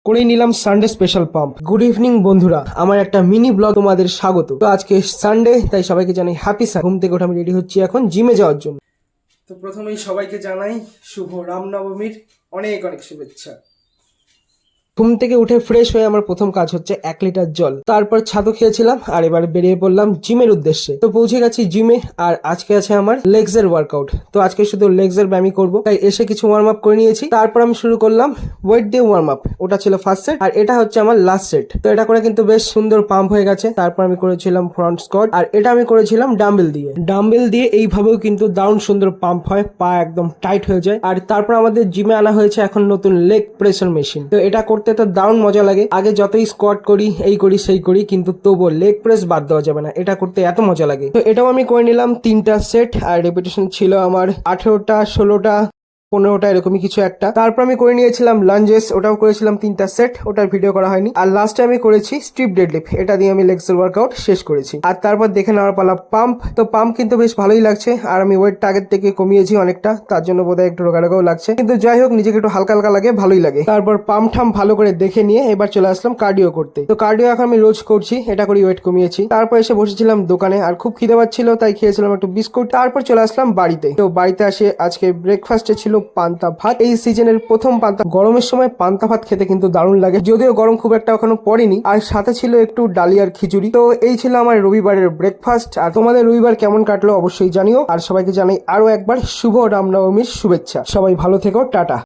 করেই নিলাম Sunday special pump. Good evening বন্ধুরা, আমার একটা মিনি ব্লগ তোমাদের স্বাগত। তো আজকে সানডে, তাই সবাইকে জানাই হ্যাপি সানডে। ঘুম থেকে উঠে আমি রেডি হচ্ছি এখন জিমে যাওয়ার জন্য। তো প্রথমেই সবাইকে জানাই শুভ রামনবমীর অনেক অনেক শুভেচ্ছা। ঘুম থেকে উঠে ফ্রেশ হয়ে আমার প্রথম কাজ হচ্ছে 1 লিটার জল, তারপর ছাতু খেয়েছিলাম আর এবার বেরিয়ে পড়লাম জিমের উদ্দেশ্যে। তো পৌঁছে গেছি জিমে, আর আজকে আছে আমার লেগস এর ওয়ার্কআউট। তো আজকে শুধু লেগস এর ব্যায়ামই করবো, তাই এসে কিছু ওয়ার্ম আপ করে নিয়েছি। তারপর আমি শুরু করলাম ওয়েট দিয়ে ওয়ার্ম আপ। ওটা ছিল ফার্স্ট সেট আর এটা হচ্ছে আমার লাস্ট সেট। তো এটা করে কিন্তু বেশ সুন্দর পাম্প হয়ে গেছে। তারপর আমি করেছিলাম ফ্রন্ট স্কোয়াট, আর এটা আমি করেছিলাম ডাম্বেল দিয়ে। ডাম্বেল দিয়ে এইভাবেও কিন্তু দারুণ সুন্দর পাম্প হয়, পা একদম টাইট হয়ে যায়। আর তারপর আমাদের জিমে আনা হয়েছে এখন নতুন লেগ প্রেসার মেশিন। তো এটা করতে তো দারুণ মজা লাগে। আগে যতই স্কোয়াট করি, এই করি সেই করি, কিন্তু তবুও লেগ প্রেস বাদ দেওয়া যাবে না। এটা করতে এত মজা লাগে। তো এটাও আমি করে নিলাম 3টা সেট, আর রেপিটেশন ছিল আমার 18টা 16টা 15টা এরকমই কিছু একটা। তারপর আমি করে নিয়েছিলাম লাঞ্জেস, ওটাও করেছিলাম 3টা সেট, ওটার ভিডিও করা হয়নি। আর লাস্টে আমি করেছি স্ট্রিপ ডেডলিফট, এটা দিয়ে আমি লেগস এর ওয়ার্কআউট শেষ করেছি। আর তারপর দেখে নেওয়ার পালা পাম্প। তো পাম্প কিন্তু বেশ ভালোই লাগছে, আর আমি ওয়েটটা আগের থেকে কমিয়েছি অনেকটা, তার জন্য বোধহয় একটু রোগা রোগাও লাগছে, কিন্তু যাই হোক নিজেকে একটু হালকা হালকা লাগে, ভালোই লাগে। তারপর পাম্প ঠাম ভালো করে দেখে নিয়ে এবার চলে আসলাম কার্ডিও করতে। তো কার্ডিও এখন আমি রোজ করছি, এটা করি ওয়েট কমিয়েছি। তারপর এসে বসেছিলাম দোকানে, আর খুব খিদে পাচ্ছিল, তাই খেয়েছিলাম একটু বিস্কুট। তারপর চলে আসলাম বাড়িতে। তো বাড়িতে আসে আজকে ব্রেকফাস্টে ছিল পান্তা ভাত। এই সিজনের প্রথম পান্তা, গরমের সময় পান্তা ভাত খেতে কিন্তু দারুণ লাগে, যদিও গরম খুব একটা এখনো পড়েনি। আর সাথে ছিল একটু ডালি আর খিচুড়ি। তো এই ছিল আমার রবিবারের ব্রেকফাস্ট। আর তোমাদের রবিবার কেমন কাটলো অবশ্যই জানিও। আর সবাইকে জানাই আরো একবার শুভ রামনবমীর শুভেচ্ছা। সবাই ভালো থেকো, টাটা।